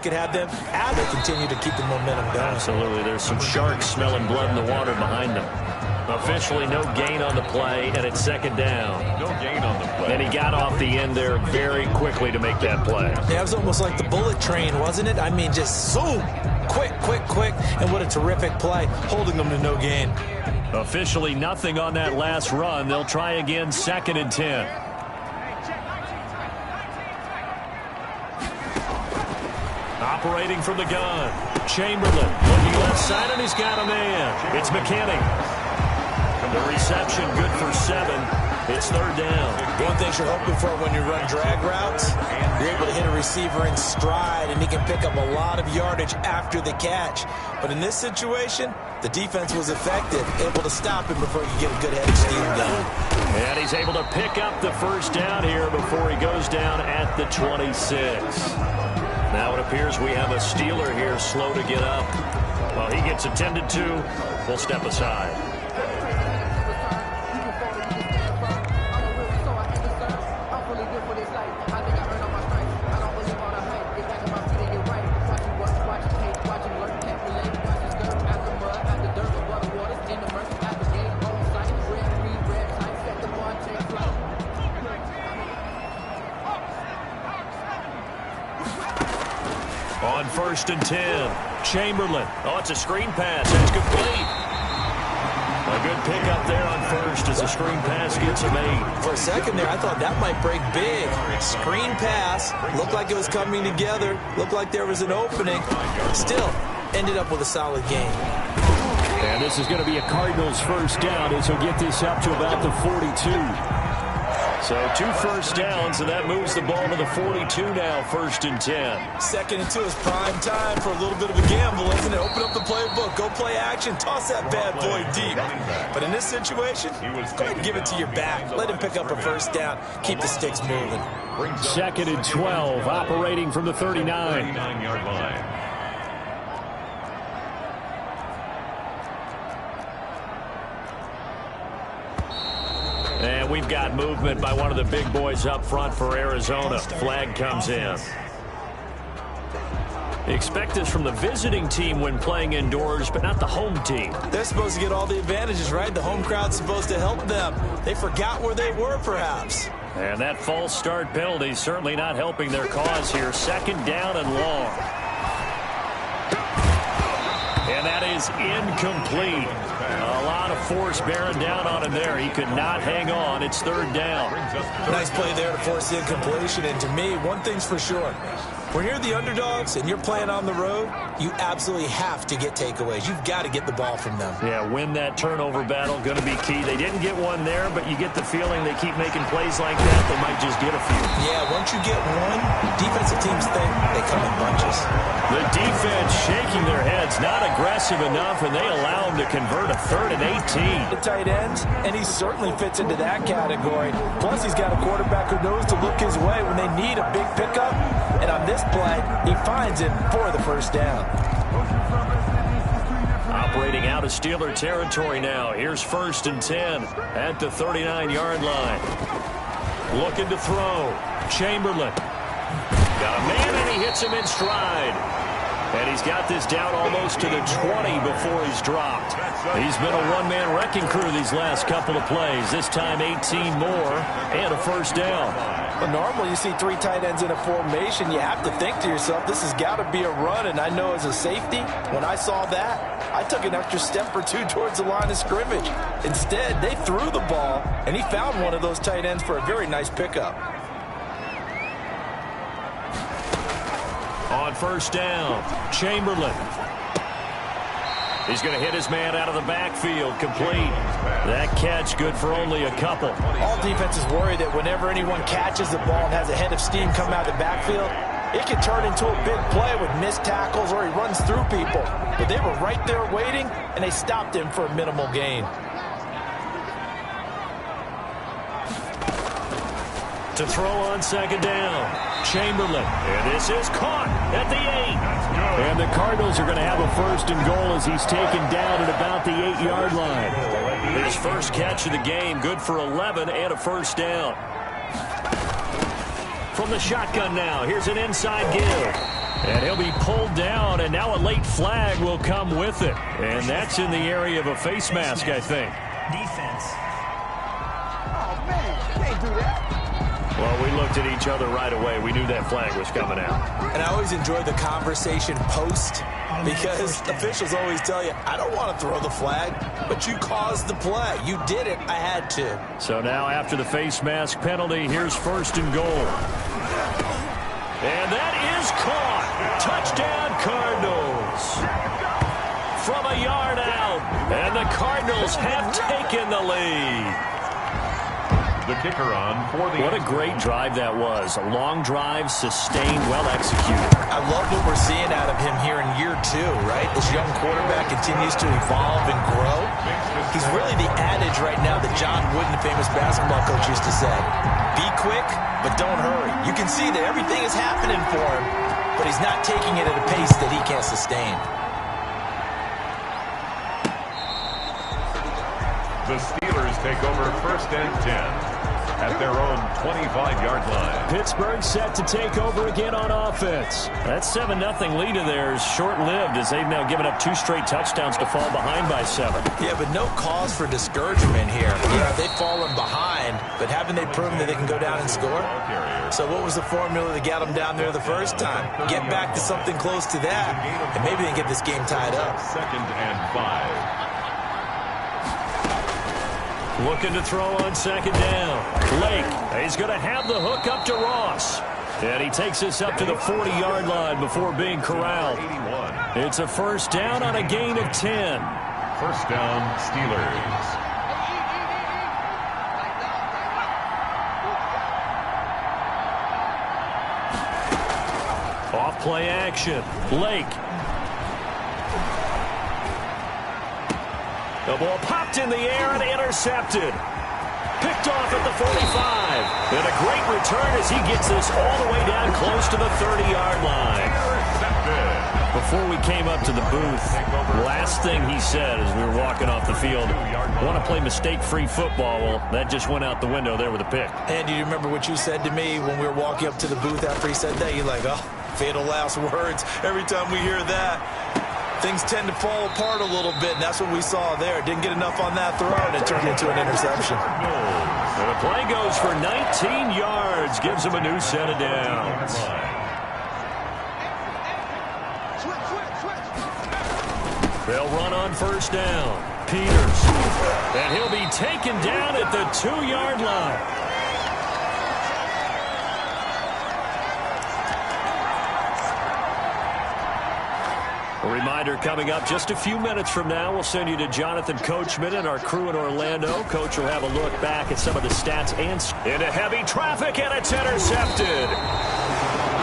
could have them as they continue to keep the momentum going. Absolutely. There's some sharks smelling blood in the water behind them. Officially no gain on the play, and it's second down. No gain on the play. And he got off the end there very quickly to make that play. Yeah, it was almost like the bullet train, wasn't it? I mean, just zoom. Quick, quick, quick. And what a terrific play, holding them to no gain. Officially nothing on that last run. They'll try again, 2nd and 10. Operating from the gun. Chamberlain looking left side, and he's got a man. It's McKinney. The reception good for 7. It's 3rd down. One thing you're hoping for when you run drag routes, you're able to hit a receiver in stride, and he can pick up a lot of yardage after the catch. But in this situation, the defense was effective, able to stop him before he could get a good head of steam going. And he's able to pick up the 1st down here before he goes down at the 26. Now it appears we have a Steeler here slow to get up. While he gets attended to, we'll step aside. On 1st and 10, Chamberlain. Oh, it's a screen pass. It's complete. A good pickup there on 1st as the screen pass gets him 8. For a second there, I thought that might break big. Screen pass. Looked like it was coming together. Looked like there was an opening. Still, ended up with a solid game. And this is going to be a Cardinals 1st down as he'll get this up to about the 42. So 2 1st downs, and that moves the ball to the 42 now, 1st and 10. 2nd and 2 is prime time for a little bit of a gamble, isn't it? Open up the playbook, go play action, toss that bad boy deep. But in this situation, go ahead and give it to your back. Let him pick up a 1st down, keep the sticks moving. 2nd and 12, operating from the 39. 39-yard line. And we've got movement by one of the big boys up front for Arizona. Flag comes in. Expect this from the visiting team when playing indoors, but not the home team. They're supposed to get all the advantages, right? The home crowd's supposed to help them. They forgot where they were, perhaps. And that false start penalty is certainly not helping their cause here. 2nd down and long. And that is incomplete. A lot of force bearing down on him there. He could not hang on. It's 3rd down. Nice play there to force the incompletion. And to me, one thing's for sure. When you're the underdogs and you're playing on the road, you absolutely have to get takeaways. You've got to get the ball from them. Yeah, win that turnover battle, going to be key. They didn't get one there, but you get the feeling they keep making plays like that, they might just get a few. Yeah, once you get one, defensive teams think they come in bunches. The defense shaking their heads, not aggressive enough, and they allow him to convert a 3rd and 18. The tight ends, and he certainly fits into that category. Plus, he's got a quarterback who knows to look his way when they need a big pickup. And on this play, he finds him for the 1st down. Operating out of Steeler territory now. Here's 1st and 10 at the 39-yard line. Looking to throw. Chamberlain. Got a man, and he hits him in stride. And he's got this down almost to the 20 before he's dropped. He's been a one-man wrecking crew these last couple of plays. This time 18 more and a 1st down. But normally you see 3 tight ends in a formation. You have to think to yourself, this has got to be a run. And I know as a safety, when I saw that, I took an extra step or 2 towards the line of scrimmage. Instead, they threw the ball, and he found one of those tight ends for a very nice pickup. On 1st down, Chamberlain. He's going to hit his man out of the backfield, complete. That catch good for only a couple. All defenses worry that whenever anyone catches the ball and has a head of steam come out of the backfield, it can turn into a big play with missed tackles or he runs through people. But they were right there waiting, and they stopped him for a minimal gain. To throw on 2nd down, Chamberlain. And this is caught at the 8. And the Cardinals are going to have a 1st and goal as he's taken down at about the 8-yard line. His first catch of the game, good for 11 and a 1st down. From the shotgun now, here's an inside give. And he'll be pulled down, and now a late flag will come with it. And that's in the area of a face mask, I think. Defense. Oh, man, you can't do that. Well, we looked at each other right away. We knew that flag was coming out. And I always enjoy the conversation post because officials always tell you, I don't want to throw the flag, but you caused the play. You did it. I had to. So now after the face mask penalty, here's 1st and goal. And that is caught. Touchdown, Cardinals. From a yard out. And the Cardinals have taken the lead. The kicker on for the... What a great drive that was. A long drive, sustained, well executed. I love what we're seeing out of him here in year 2, right? This young quarterback continues to evolve and grow. He's really the adage right now that John Wooden, the famous basketball coach, used to say. Be quick, but don't hurry. You can see that everything is happening for him, but he's not taking it at a pace that he can't sustain. The Steelers take over 1st and 10 at their own 25-yard line. Pittsburgh set to take over again on offense. That 7-0 lead of theirs short-lived as they've now given up 2 straight touchdowns to fall behind by 7. Yeah, but no cause for discouragement here. Yeah, they've fallen behind, but haven't they proven that they can go down and score? So what was the formula that got them down there the first time? Get back to something close to that, and maybe they can get this game tied up. 2nd and 5. Looking to throw on 2nd down. Lake, he's going to have the hook up to Ross. And he takes us up to the 40-yard line before being corralled. 81. It's a 1st down on a gain of 10. 1st down, Steelers. Off play action. Lake. The ball popped in the air and intercepted. Picked off at the 45. And a great return as he gets this all the way down close to the 30-yard line. Before we came up to the booth, last thing he said as we were walking off the field, I want to play mistake-free football. Well, that just went out the window there with a pick. And do you remember what you said to me when we were walking up to the booth after he said that? You're like, oh, fatal last words. Every time we hear that, things tend to fall apart a little bit, and that's what we saw there. Didn't get enough on that throw, and it turned into an interception. And the play goes for 19 yards, gives him a new set of downs. They'll run on 1st down. Peters. And he'll be taken down at the 2-yard line. A reminder coming up just a few minutes from now, we'll send you to Jonathan Coachman and our crew in Orlando. Coach will have a look back at some of the stats and into heavy traffic, and it's intercepted.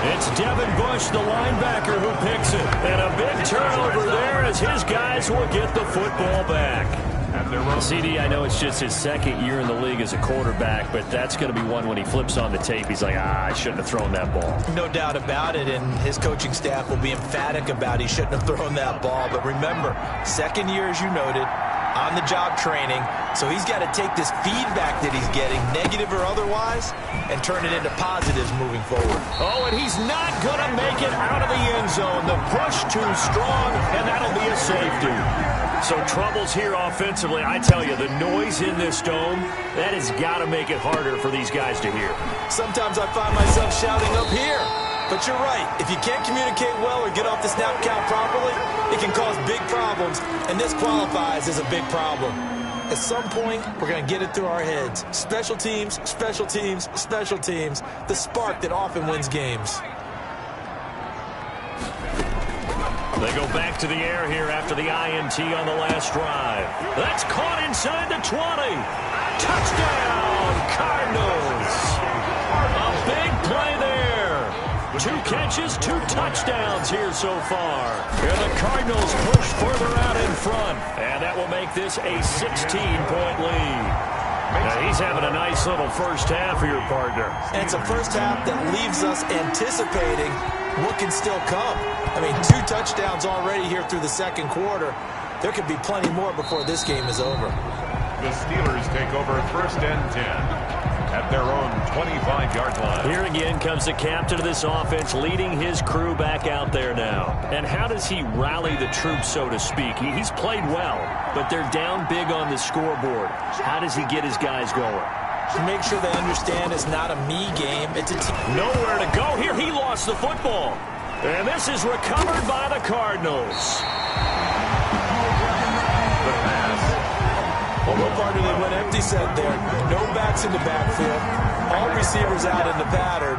It's Devin Bush, the linebacker, who picks it. And a big turnover there as his guys will get the football back. CD, I know it's just his 2nd year in the league as a quarterback, but that's going to be one when he flips on the tape. He's like, I shouldn't have thrown that ball. No doubt about it, and his coaching staff will be emphatic about he shouldn't have thrown that ball. But remember, 2nd year, as you noted, on-the-job training. So he's got to take this feedback that he's getting, negative or otherwise, and turn it into positives moving forward. Oh, and he's not going to make it out of the end zone. The push too strong, and that'll be a safety. So troubles here offensively. I tell you, the noise in this dome, that has got to make it harder for these guys to hear. Sometimes I find myself shouting up here. But you're right. If you can't communicate well or get off the snap count properly, it can cause big problems, and this qualifies as a big problem. At some point, we're going to get it through our heads. Special teams, special teams, special teams, the spark that often wins games. They go back to the air here after the INT on the last drive. That's caught inside the 20. Touchdown, Cardinals. A big play there. 2 catches, 2 touchdowns here so far. And the Cardinals push further out in front. And that will make this a 16-point lead. Now, he's having a nice little first half for your partner. And it's a first half that leaves us anticipating what can still come. I mean, 2 touchdowns already here through the 2nd quarter. There could be plenty more before this game is over. The Steelers take over 1st and 10. at their own 25-yard line. Here again comes the captain of this offense, leading his crew back out there now. And how does he rally the troops, so to speak? He's played well, but they're down big on the scoreboard. How does he get his guys going? To make sure they understand it's not a me game, it's a team. Nowhere to go here. He lost the football. And this is recovered by the Cardinals. The pass. Well, no partner, they went empty set there. No backs in the backfield. All receivers out in the pattern.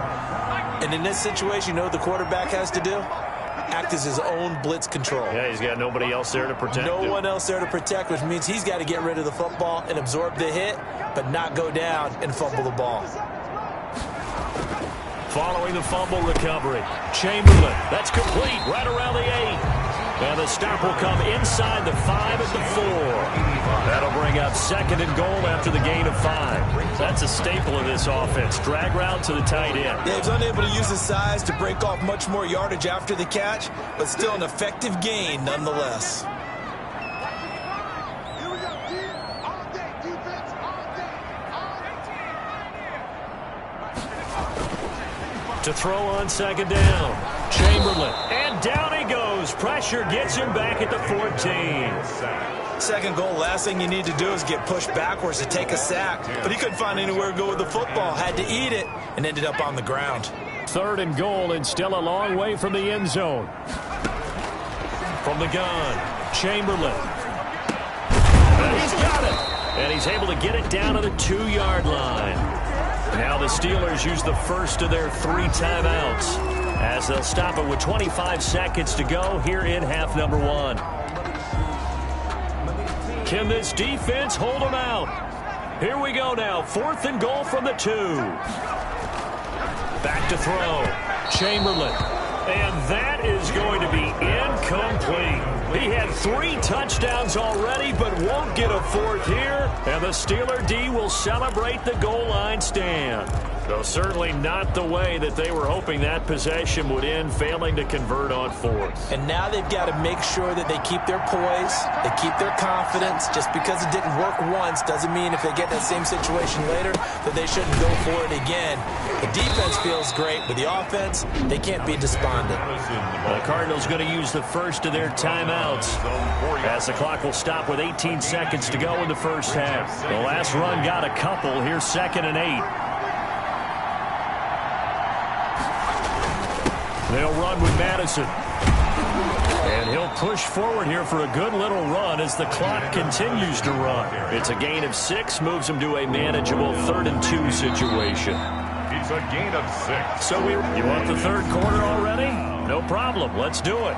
And in this situation, you know what the quarterback has to do? Act as his own blitz control. Yeah, he's got nobody else there to protect him. No one else there to protect, which means he's got to get rid of the football and absorb the hit, but not go down and fumble the ball. Following the fumble recovery, Chamberlain. That's complete right around the 8. And the stop will come inside the 5 at the 4. That'll bring up 2nd and goal after the gain of 5. That's a staple of this offense. Drag route to the tight end. Yeah, he was unable to use his size to break off much more yardage after the catch, but still an effective gain nonetheless. To throw on 2nd down. Chamberlain. And down he goes. Pressure gets him back at the 14. Second goal, last thing you need to do is get pushed backwards to take a sack. But he couldn't find anywhere to go with the football. Had to eat it and ended up on the ground. 3rd and goal and still a long way from the end zone. From the gun, Chamberlain. And he's got it. And he's able to get it down to the 2-yard line. Now the Steelers use the first of their 3 timeouts as they'll stop it with 25 seconds to go here in half number 1. Can this defense hold them out? Here we go now. 4th and goal from the 2. Back to throw. Chamberlain. And that is going to be incomplete. He had 3 touchdowns already, but won't get a 4th here. And the Steeler D will celebrate the goal line stand. Though certainly not the way that they were hoping that possession would end, failing to convert on 4th. And now they've got to make sure that they keep their poise, they keep their confidence. Just because it didn't work once doesn't mean if they get that same situation later that they shouldn't go for it again. The defense feels great, but the offense, they can't be despondent. The Cardinals going to use the first of their timeouts as the clock will stop with 18 seconds to go in the first half. The last run got a couple. Here's 2nd and 8. They'll run with Madison. And he'll push forward here for a good little run as the clock continues to run. It's a gain of 6, moves him to a manageable 3rd and 2 situation. It's a gain of 6. So you want the 3rd quarter already? No problem. Let's do it.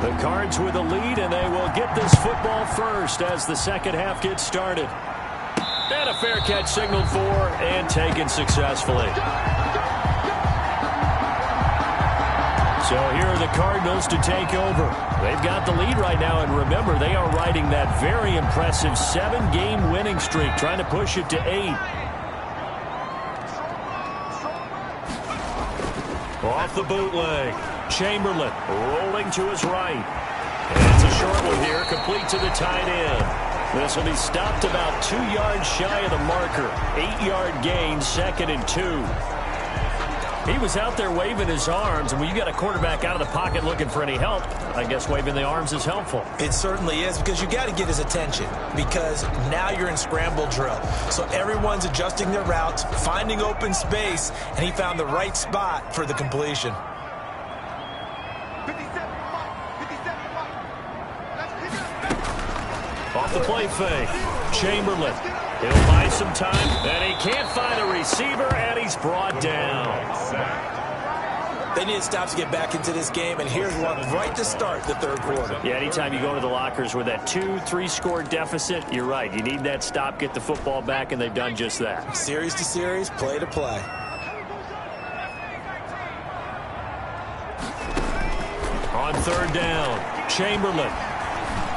The Cards with the lead, and they will get this football first as the second half gets started. And a fair catch signaled for and taken successfully. So here are the Cardinals to take over. They've got the lead right now, and remember, they are riding that very impressive 7-game winning streak, trying to push it to 8. Off the bootleg, Chamberlain rolling to his right. And it's a short one here, complete to the tight end. This will be stopped about 2 yards shy of the marker. 8-yard gain, 2nd and 2. He was out there waving his arms, and when you got a quarterback out of the pocket looking for any help, I guess waving the arms is helpful. It certainly is, because you got to get his attention, because now you're in scramble drill. So everyone's adjusting their routes, finding open space, and he found the right spot for the completion. Off the play fake, Chamberlain. He'll buy some time, and he can't find a receiver, and he's brought down. They need to stop to get back into this game, and here's one right to start the 3rd quarter. Yeah, anytime you go to the lockers with that 2-3 score deficit, you're right. You need that stop, get the football back, and they've done just that. Series to series, play to play. On 3rd down, Chamberlain.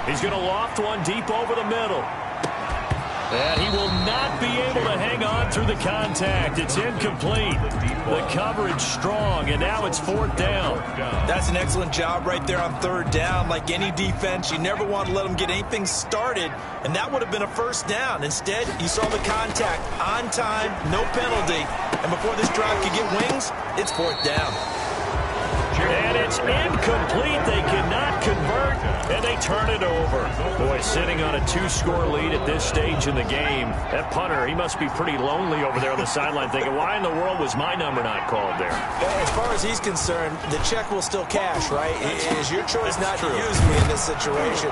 He's going to loft one deep over the middle. And he will not be able to hang on through the contact. It's incomplete. The coverage strong, and now it's 4th down. That's an excellent job right there on 3rd down. Like any defense, you never want to let them get anything started, and that would have been a 1st down. Instead, you saw the contact on time, no penalty, and before this drive could get wings, it's 4th down. And it's incomplete. They cannot convert, and they turn it over. Boy, sitting on a 2-score lead at this stage in the game. That punter, he must be pretty lonely over there on the sideline thinking, why in the world was my number not called there? As far as he's concerned, the check will still cash, right? It is your choice not to use me in this situation.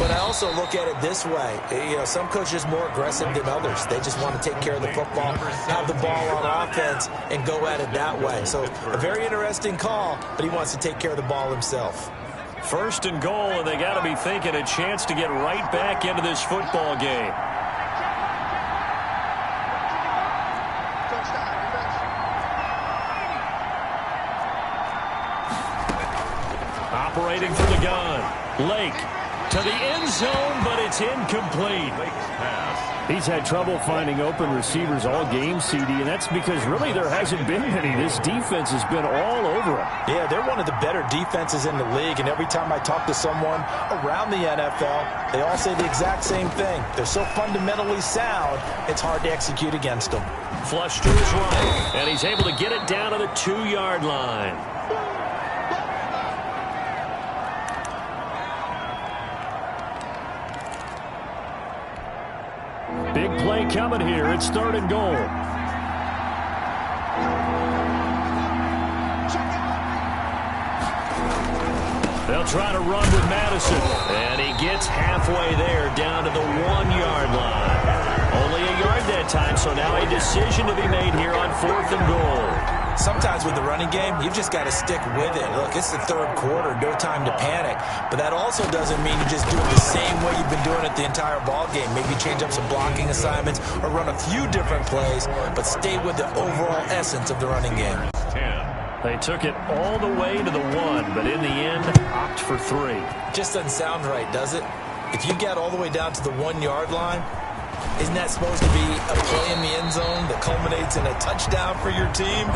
But I also look at it this way. You know, some coaches are more aggressive than others. They just want to take care of the football, have the ball on offense, and go at it that way. So a very interesting call, but he wants to take care of the ball himself. 1st and goal, and they got to be thinking a chance to get right back into this football game. Operating from the gun. Lake to the end zone, but it's incomplete. He's had trouble finding open receivers all game, CD, and that's because really there hasn't been any. This defense has been all over him. Yeah, they're one of the better defenses in the league, and every time I talk to someone around the NFL, they all say the exact same thing. They're so fundamentally sound, it's hard to execute against them. Flush to his right, and he's able to get it down to the 2-yard line. Big play coming here. It's 3rd and goal. They'll try to run with Madison. And he gets halfway there down to the 1-yard line. Only a yard that time, so now a decision to be made here on 4th and goal. Sometimes with the running game, you've just got to stick with it. Look, it's the 3rd quarter, no time to panic. But that also doesn't mean you just do it the same way you've been doing it the entire ball game. Maybe change up some blocking assignments or run a few different plays, but stay with the overall essence of the running game. They took it all the way to the 1, but in the end, opt for 3. Just doesn't sound right, does it? If you get all the way down to the 1-yard line, isn't that supposed to be a play in the end zone that culminates in a touchdown for your team?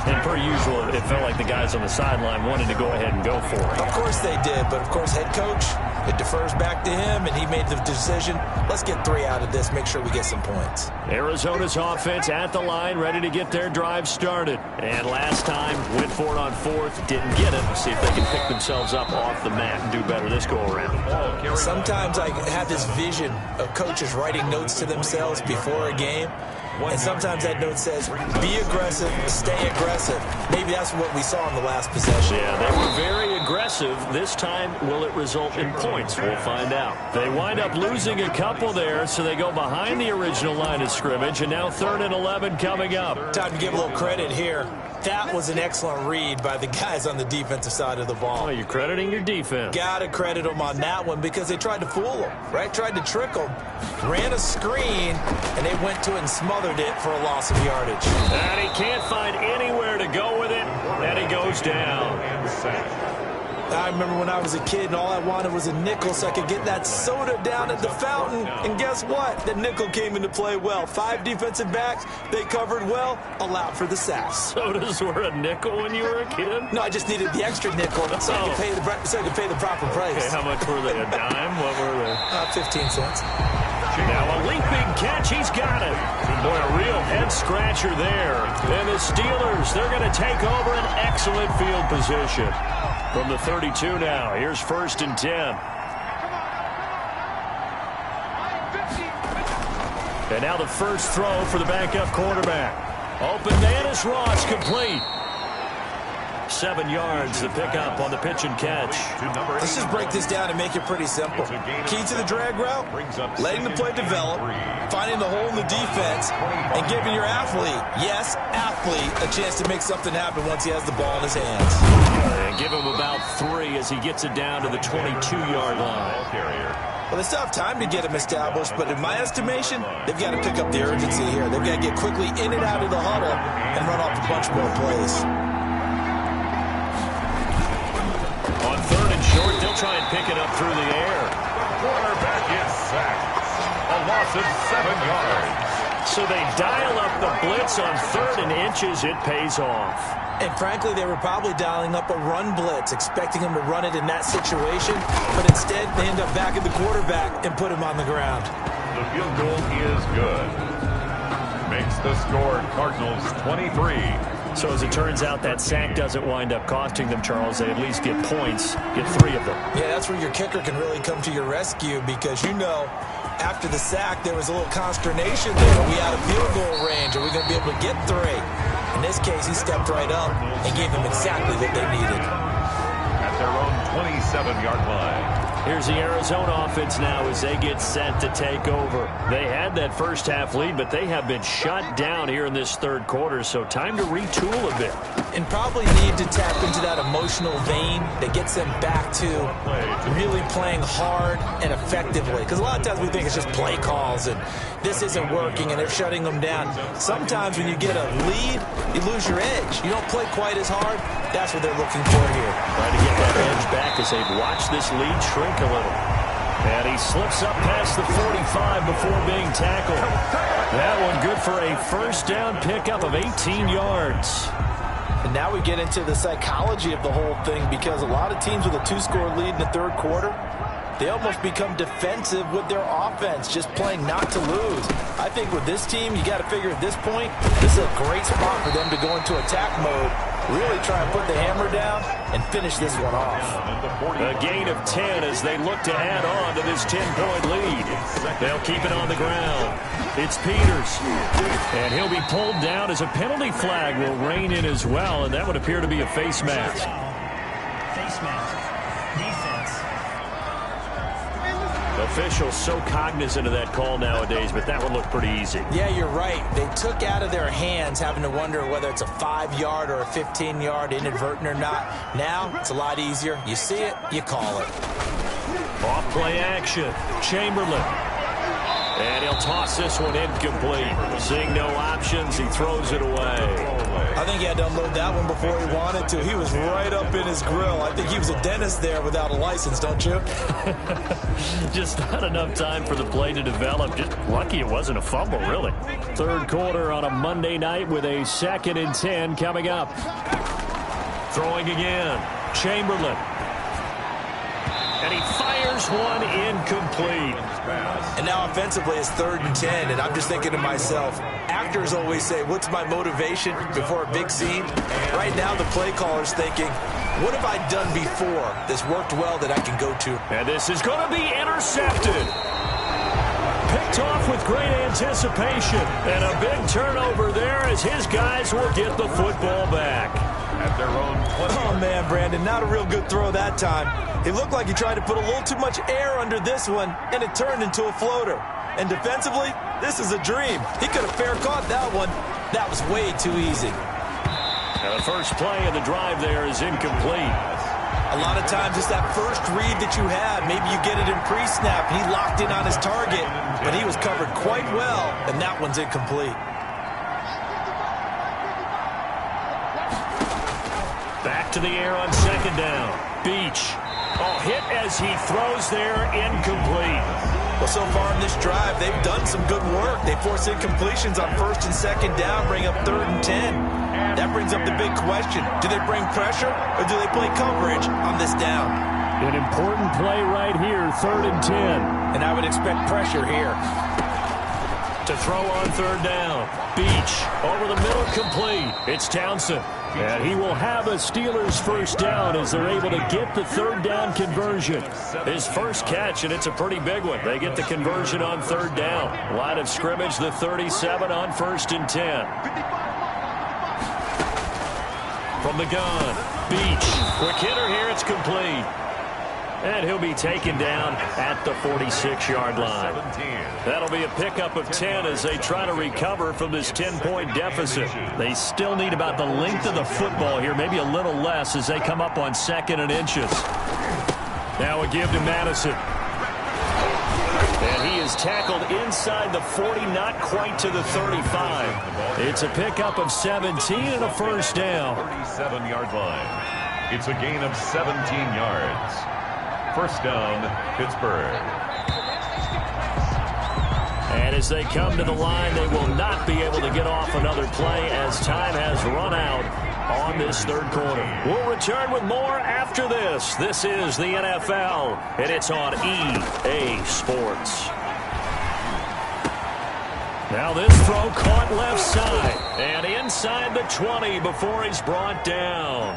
And per usual, it felt like the guys on the sideline wanted to go ahead and go for it. Of course they did, but of course head coach, it defers back to him, and he made the decision, let's get 3 out of this, make sure we get some points. Arizona's offense at the line, ready to get their drive started. And last time, went for it on 4th, didn't get it. See if they can pick themselves up off the mat and do better this go-around. Sometimes I have this vision of coaches writing notes to themselves before a game, and sometimes that note says, be aggressive, stay aggressive. Maybe that's what we saw in the last possession. Yeah, they were very aggressive. This time, will it result in points? We'll find out. They wind up losing a couple there, so they go behind the original line of scrimmage, and now 3rd and 11 coming up. Time to give a little credit here. That was an excellent read by the guys on the defensive side of the ball. Oh, you're crediting your defense. Gotta credit them on that one because they tried to fool them, right? Tried to trick them, ran a screen, and they went to it and smothered it for a loss of yardage. And he can't find anywhere to go with it, and he goes down. I remember when I was a kid and all I wanted was a nickel so I could get that soda down at the fountain. And guess what? The nickel came into play well. 5 defensive backs, they covered well, allowed for the sacks. Sodas were a nickel when you were a kid? No, I just needed the extra nickel so I could pay the proper price. Okay, how much were they? A dime? What were they? 15 cents. Now a leaping catch, he's got it. Boy, a real head-scratcher there. And the Steelers, they're going to take over an excellent field position. From the 32 now, here's 1st and 10. And now the first throw for the backup quarterback. Open man is Ross, complete. 7 yards, the pickup on the pitch and catch. Let's just break this down and make it pretty simple. Key to the drag route, letting the play develop, finding the hole in the defense, and giving your athlete, yes, athlete, a chance to make something happen once he has the ball in his hands. And give him about 3 as he gets it down to the 22-yard line. Well, they still have time to get him established, but in my estimation, they've got to pick up the urgency here. They've got to get quickly in and out of the huddle and run off a bunch more plays. On 3rd and short, they'll try and pick it up through the air. Quarterback is sacked. A loss loss of 7 yards. So they dial up the blitz on 3rd and inches. It pays off. And frankly, they were probably dialing up a run blitz, expecting him to run it in that situation. But instead, they end up backing the quarterback and put him on the ground. The field goal is good. Makes the score Cardinals 23. So as it turns out, that sack doesn't wind up costing them, Charles. They at least get points, get 3 of them. Yeah, that's where your kicker can really come to your rescue because, you know, after the sack, there was a little consternation there. Are we out of field goal range? Are we going to be able to get 3? In this case, he stepped right up and gave them exactly what they needed. At their own 27-yard line. Here's the Arizona offense now as they get set to take over. They had that first half lead, but they have been shut down here in this 3rd quarter, so time to retool a bit. And probably need to tap into that emotional vein that gets them back to really playing hard and effectively. Because a lot of times we think it's just play calls and this isn't working and they're shutting them down. Sometimes when you get a lead, you lose your edge. You don't play quite as hard. That's what they're looking for here. Trying to get that edge back as they've watched this lead shrink a little. And he slips up past the 45 before being tackled. That one good for a first down pickup of 18 yards. And now we get into the psychology of the whole thing because a lot of teams with a 2-score lead in the 3rd quarter, they almost become defensive with their offense, just playing not to lose. I think with this team, you got to figure at this point, this is a great spot for them to go into attack mode, really try and put the hammer down and finish this one off. A gain of 10 as they look to add on to this 10-point lead. They'll keep it on the ground. It's Peters. And he'll be pulled down as a penalty flag will rein in as well, and that would appear to be a face mask. Face mask. Defense. Officials so cognizant of that call nowadays, but that one looked pretty easy. Yeah, you're right. They took out of their hands having to wonder whether it's a 5-yard or a 15-yard inadvertent or not. Now, it's a lot easier. You see it, you call it. Off play action. Chamberlain. And he'll toss this one incomplete. Seeing no options, he throws it away. I think he had to unload that one before he wanted to. He was right up in his grill. I think he was a dentist there without a license, don't you? Just not enough time for the play to develop. Just lucky it wasn't a fumble, really. 3rd quarter on a Monday night with a 2nd and 10 coming up. Throwing again. Chamberlain. And he fires one incomplete. And now offensively it's 3rd and 10, and I'm just thinking to myself, actors always say, what's my motivation before a big scene? Right now the play caller's thinking, what have I done before that's worked well that I can go to? And this is going to be intercepted. Picked off with great anticipation. And a big turnover there as his guys will get the football back. At their own 20. Oh, man, Brandon, not a real good throw that time. It looked like he tried to put a little too much air under this one, and it turned into a floater. And defensively, this is a dream. He could have fair caught that one. That was way too easy. And the first play of the drive there is incomplete. A lot of times it's that first read that you have. Maybe you get it in pre-snap. He locked in on his target, but he was covered quite well, and that one's incomplete. Back to the air on 2nd down. Beach. Oh, hit as he throws there, incomplete. Well, so far in this drive, they've done some good work. They force incompletions on 1st and 2nd down, bring up 3rd and 10. That brings up the big question. Do they bring pressure or do they play coverage on this down? An important play right here, 3rd and 10. And I would expect pressure here. To throw on 3rd down. Beach over the middle, complete. It's Townsend. And he will have a Steelers first down as they're able to get the 3rd down conversion. His first catch, and it's a pretty big one. They get the conversion on 3rd down. Line of scrimmage, the 37 on 1st and 10. From the gun, Beach. Quick hitter here, it's complete. And he'll be taken down at the 46-yard line. That'll be a pickup of 10 as they try to recover from this 10-point deficit. They still need about the length of the football here, maybe a little less as they come up on 2nd and inches. Now a give to Madison. And he is tackled inside the 40, not quite to the 35. It's a pickup of 17 and a first down. 37-yard line. It's a gain of 17 yards. First down, Pittsburgh. And as they come to the line, they will not be able to get off another play as time has run out on this third quarter. We'll return with more after this. This is the NFL, and it's on EA Sports. Now this throw caught left side and inside the 20 before he's brought down.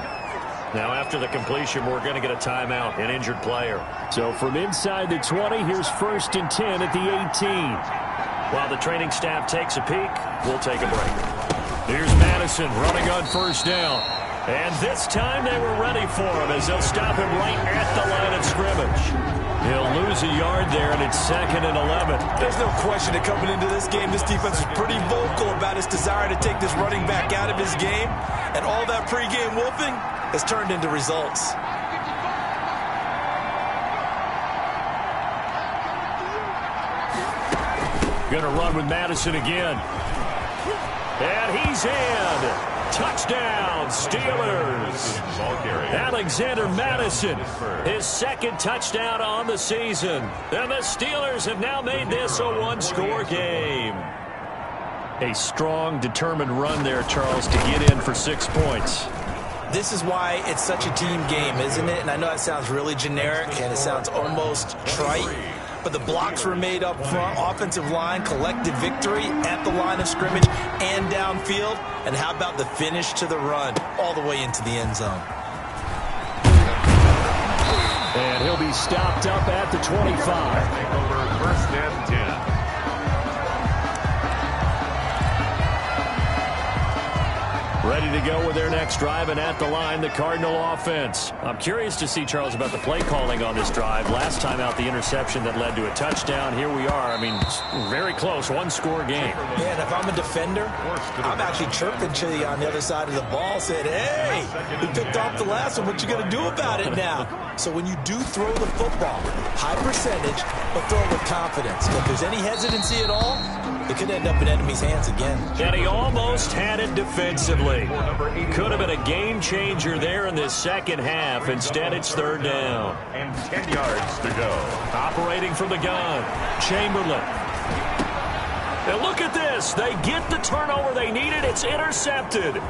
Now after the completion, we're going to get a timeout, an injured player. So from inside the 20, here's 1st and 10 at the 18. While the training staff takes a peek, we'll take a break. Here's Madison running on 1st down. And this time they were ready for him as they'll stop him right at the line of scrimmage. He'll lose a yard there, and it's 2nd and 11. There's no question that coming into this game, this defense was pretty vocal about its desire to take this running back out of his game. And all that pregame wolfing has turned into results. Going to run with Madison again. And he's in. Touchdown, Steelers. Alexander Madison, his 2nd touchdown on the season. And the Steelers have now made this a one-score game. A strong, determined run there, Charles, to get in for 6 points. This is why it's such a team game, isn't it? And I know it sounds really generic and it sounds almost trite, but the blocks were made up front, offensive line, collective victory at the line of scrimmage and downfield. And how about the finish to the run all the way into the end zone? And he'll be stopped up at the 25. Take over 1st and 10. Ready to go with their next drive, and at the line, the Cardinal offense. I'm curious to see, Charles, about the play calling on this drive. Last time out, the interception that led to a touchdown. Here we are. I mean, very close, one-score game. Yeah, and if I'm a defender, I'm actually chirping to you on the other side of the ball, saying, hey, we picked off the last one. What you going to do about it now? So when you do throw the football, high percentage, but throw it with confidence. If there's any hesitancy at all, it could end up in enemy's hands again. And he almost had it defensively. Could have been a game changer there in this second half. Instead, it's 3rd down. And 10 yards to go. Operating from the gun, Chamberlain. And look at this. They get the turnover they needed. It's intercepted.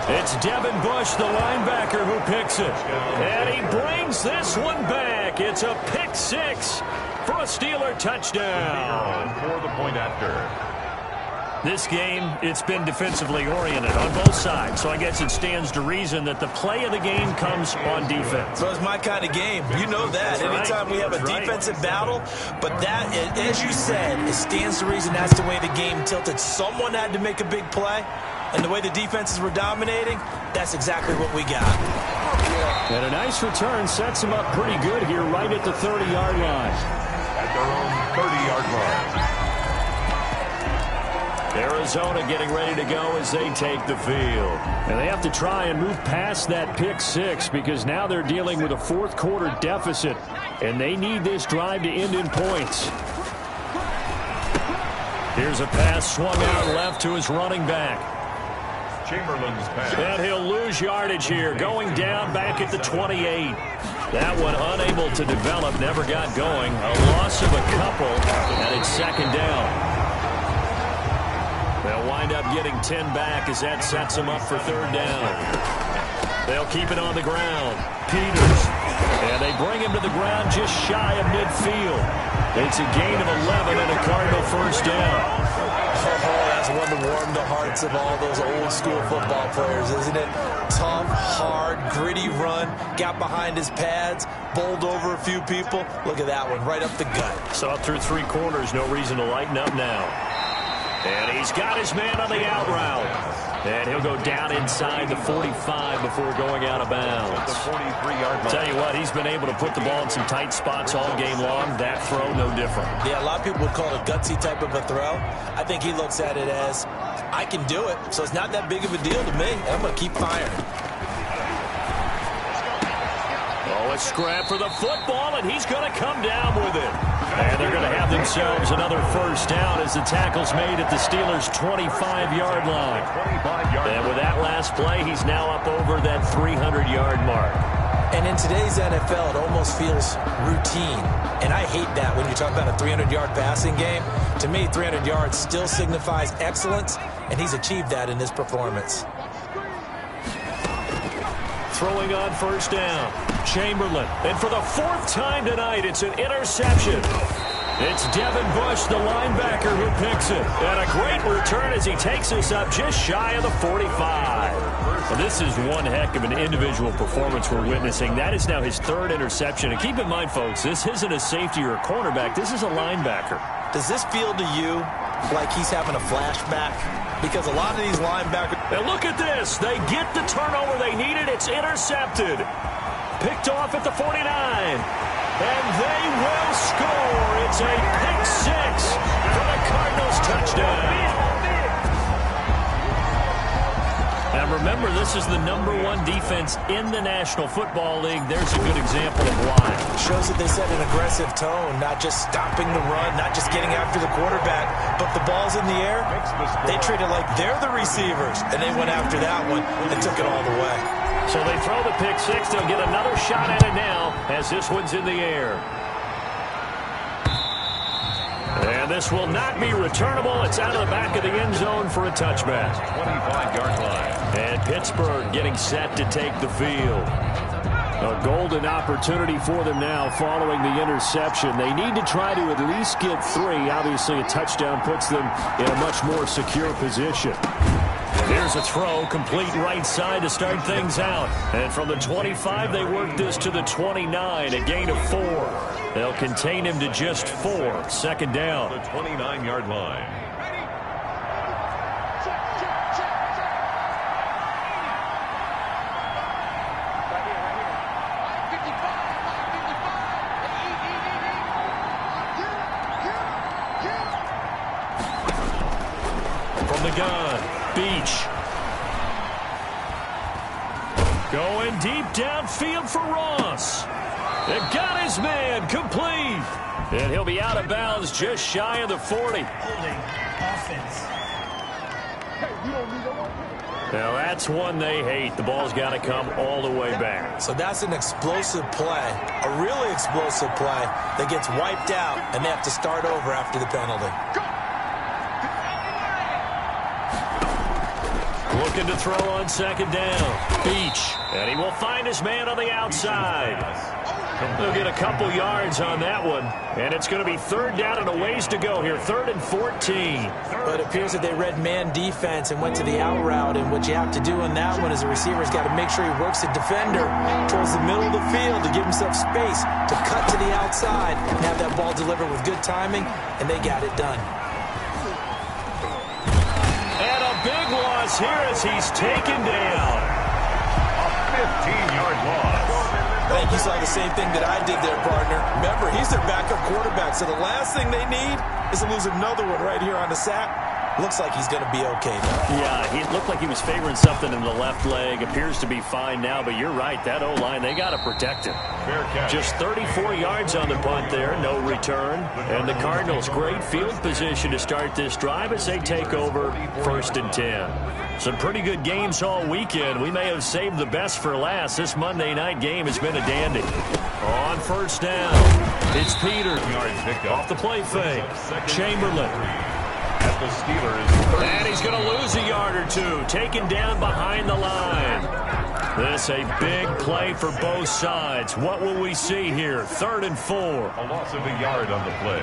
It's Devin Bush, the linebacker, who picks it. And he brings this one back. It's a pick 6 for a Steeler touchdown. For the point after. This game, it's been defensively oriented on both sides, so I guess it stands to reason that the play of the game comes on defense. So it's my kind of game. You know that. Anytime we have a defensive battle, but that, as you said, it stands to reason that's the way the game tilted. Someone had to make a big play, and the way the defenses were dominating, that's exactly what we got. And a nice return sets them up pretty good here right at the 30-yard line. At their own 30-yard line. Arizona getting ready to go as they take the field. And they have to try and move past that pick 6 because now they're dealing with a 4th quarter deficit, and they need this drive to end in points. Here's a pass swung out left to his running back. Chamberlain's pass. And he'll lose yardage here, going down back at the 28. That one unable to develop, never got going. A loss of a couple, and it's 2nd down. They'll wind up getting 10 back as that sets them up for 3rd down. They'll keep it on the ground. Peters. And they bring him to the ground just shy of midfield. It's a gain of 11 and a Cardinal 1st down. Oh, that's one to warm the hearts of all those old school football players, isn't it? Tough, hard, gritty run. Got behind his pads, bowled over a few people. Look at that one, right up the gut. Saw through 3 quarters, no reason to lighten up now. And he's got his man on the out route. And he'll go down inside the 45 before going out of bounds. The 43-yard line. Tell you what, he's been able to put the ball in some tight spots all game long. That throw, no different. Yeah, a lot of people would call it a gutsy type of a throw. I think he looks at it as, I can do it, so it's not that big of a deal to me. I'm going to keep firing. Oh, a scrap for the football, and he's going to come down with it. And they're going to have themselves another 1st down as the tackle's made at the Steelers' 25-yard line. And with that last play, he's now up over that 300-yard mark. And in today's NFL, it almost feels routine. And I hate that when you talk about a 300-yard passing game. To me, 300 yards still signifies excellence, and he's achieved that in this performance. Throwing on first down, Chamberlain. And for the fourth time tonight, it's an interception. It's Devin Bush, the linebacker, who picks it. And a great return as he takes us up just shy of the 45. And this is one heck of an individual performance we're witnessing. That is now his third interception. And keep in mind, folks, this isn't a safety or a cornerback. This is a linebacker. Does this feel to you like he's having a flashback? Because a lot of these linebackers... And look at this. They get the turnover they needed. It's intercepted. Picked off at the 49. And they will score. It's a pick six for the Cardinals touchdown. And remember, this is the #1 defense in the National Football League. There's a good example of why. Shows that they set an aggressive tone, not just stopping the run, not just getting after the quarterback, but the ball's in the air. They treat it like they're the receivers, and they went after that one and took it all the way. So they throw the pick six. They'll get another shot at it now as this one's in the air. And this will not be returnable. It's out of the back of the end zone for a touchback. 25-yard line. And Pittsburgh getting set to take the field. A golden opportunity for them now following the interception. They need to try to at least get 3. Obviously, a touchdown puts them in a much more secure position. Here's a throw, complete right side to start things out. And from the 25, they work this to the 29, a gain of 4. They'll contain him to just 4. Second down. The 29-yard line. From the gun, Beach. Going deep downfield for Ross. It got his man complete. And he'll be out of bounds just shy of the 40. Holding offense. Now that's one they hate. The ball's got to come all the way back. So that's an explosive play, a really explosive play that gets wiped out, and they have to start over after the penalty. Looking to throw on second down. Beach. And he will find his man on the outside. They'll get a couple yards on that one. And it's going to be third down and a ways to go here. 3rd and 14. But it appears that they read man defense and went to the out route. And what you have to do in that one is the receiver's got to make sure he works the defender towards the middle of the field to give himself space to cut to the outside and have that ball delivered with good timing. And they got it done. And a big loss here as he's taken down. A 15-yard loss. I think you saw the same thing that I did there, partner. Remember, he's their backup quarterback, so the last thing they need is to lose another one right here on the sack. Looks like he's going to be okay, though. Yeah, he looked like he was favoring something in the left leg. Appears to be fine now, but you're right. That O-line, they got to protect him. Fair catch. Just 34 yards on the punt there, no return. And the Cardinals, great field position to start this drive as they take over 1st and 10. Some pretty good games all weekend. We may have saved the best for last. This Monday night game has been a dandy. On first down, it's Peter. Off the play fake. Chamberlain. At the Steelers. And he's going to lose a yard or 2. Taken down behind the line. This a big play for both sides. What will we see here? 3rd and 4. A loss of a yard on the play.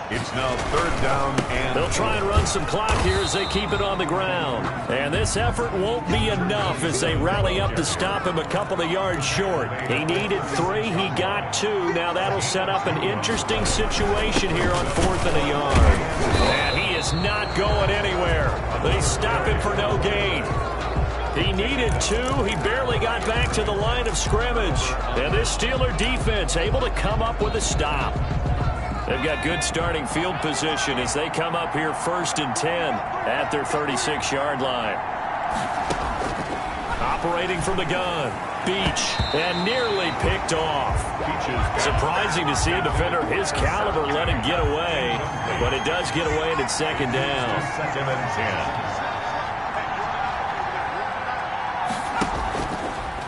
It's now 3rd down and... They'll try and run some clock here as they keep it on the ground. And this effort won't be enough as they rally up to stop him a couple of yards short. He needed 3. He got 2. Now that'll set up an interesting situation here on 4th and a yard. And he is not going anywhere. They stop him for no gain. He needed 2. He barely got back to the line of scrimmage. And this Steeler defense able to come up with a stop. They've got good starting field position as they come up here 1st and 10 at their 36-yard line. Operating from the gun, Beach, and nearly picked off. Surprising to see a defender of his caliber let him get away, but it does get away and it's 2nd down. 2nd and 10.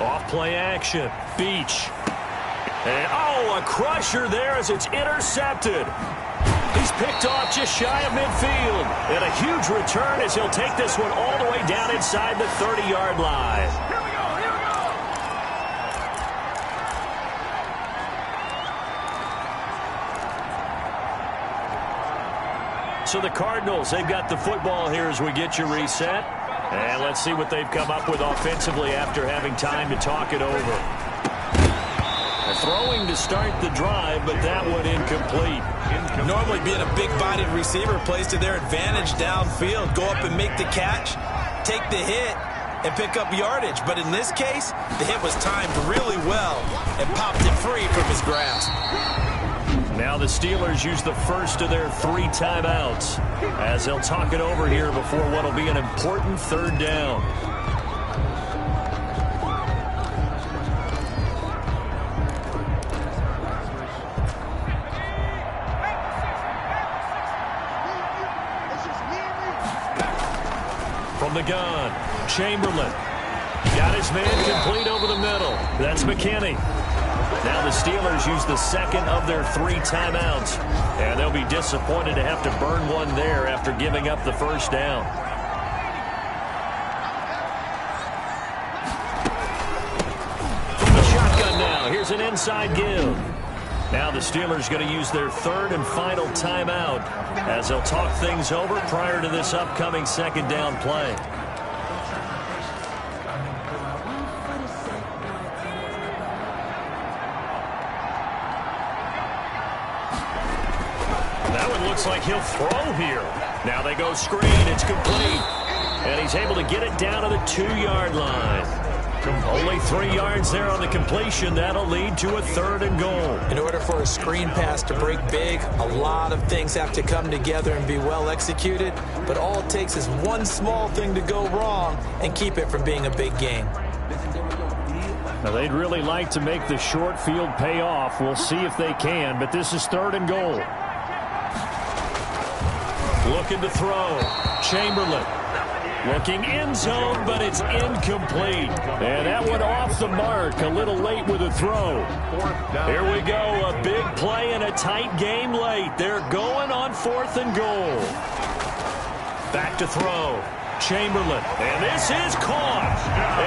Off play action. Beach. And, a crusher there as it's intercepted. He's picked off just shy of midfield. And a huge return as he'll take this one all the way down inside the 30-yard line. Here we go, here we go. So the Cardinals, they've got the football here as we get you reset. And let's see what they've come up with offensively after having time to talk it over. Throwing to start the drive, but that one incomplete. Normally being a big-bodied receiver plays to their advantage downfield. Go up and make the catch, take the hit, and pick up yardage. But in this case, the hit was timed really well and popped it free from his grasp. Now the Steelers use the first of their 3 timeouts as they'll talk it over here before what will be an important 3rd down. From the gun, Chamberlain. Got his man complete over the middle. That's McKinney. Now the Steelers use the second of their 3 timeouts. And they'll be disappointed to have to burn one there after giving up the first down. From the shotgun now, here's an inside give. Now the Steelers going to use their 3rd and final timeout as they'll talk things over prior to this upcoming 2nd down play. That one looks like he'll throw here. Now they go screen. It's complete. And he's able to get it down to the 2-yard line. Only 3 yards there on the completion. That'll lead to a 3rd and goal. In order for a screen pass to break big, a lot of things have to come together and be well executed. But all it takes is one small thing to go wrong and keep it from being a big game. Now they'd really like to make the short field pay off. We'll see if they can, but this is 3rd and goal. Looking to throw. Chamberlain. Looking end zone, but it's incomplete. And that one off the mark. A little late with a throw. Here we go. A big play and a tight game late. They're going on 4th and goal. Back to throw. Chamberlain. And this is caught.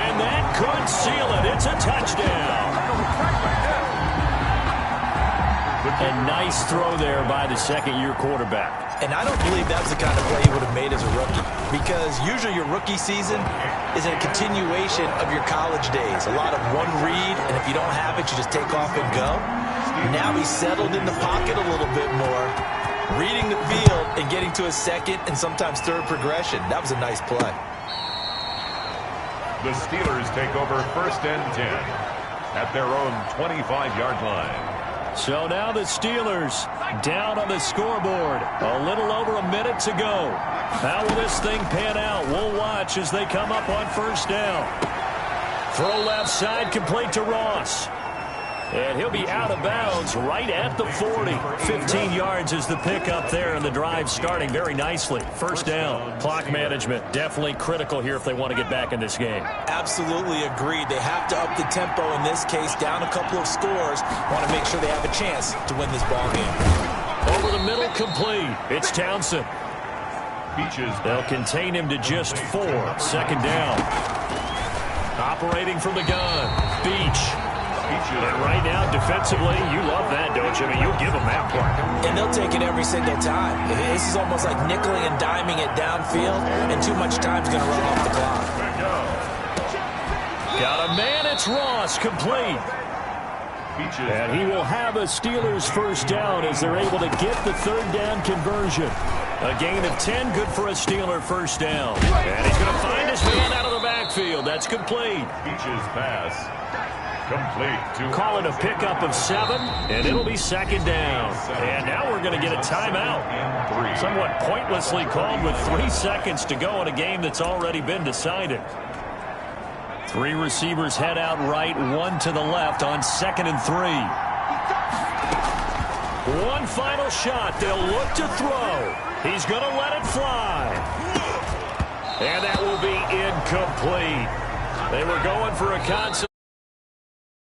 And that could seal it. It's a touchdown. A nice throw there by the 2nd-year quarterback. And I don't believe that's the kind of play he would have made as a rookie, because usually your rookie season is a continuation of your college days. A lot of one read, and if you don't have it, you just take off and go. Now he's settled in the pocket a little bit more, reading the field and getting to a 2nd and sometimes 3rd progression. That was a nice play. The Steelers take over 1st and 10 at their own 25-yard line. So now the Steelers down on the scoreboard. A little over a minute to go. How will this thing pan out? We'll watch as they come up on 1st down. Throw left side, complete to Ross. And he'll be out of bounds right at the 40. 15 yards is the pickup there, and the drive starting very nicely. 1st down. Clock management definitely critical here if they want to get back in this game. Absolutely agreed. They have to up the tempo in this case, down a couple of scores. Want to make sure they have a chance to win this ball game. Over the middle, complete. It's Townsend. They'll contain him to just 4. 2nd down. Operating from the gun. Beach. And right now, defensively, you love that, don't you? I mean, you'll give them that play. And they'll take it every single time. This is almost like nickeling and diming it downfield, and too much time's going to run off the clock. Got a man, it's Ross, complete. And he will have a Steelers 1st down as they're able to get the 3rd down conversion. A gain of 10, good for a Steeler 1st down. And he's going to find his man out of the backfield. That's complete. Beach's pass. Complete. Call it a pickup of 7, and it'll be 2nd down. And now we're going to get a timeout. Somewhat pointlessly called with 3 seconds to go in a game that's already been decided. 3 receivers head out right, 1 to the left on 2nd and 3. One final shot. They'll look to throw. He's going to let it fly. And that will be incomplete. They were going for a concept.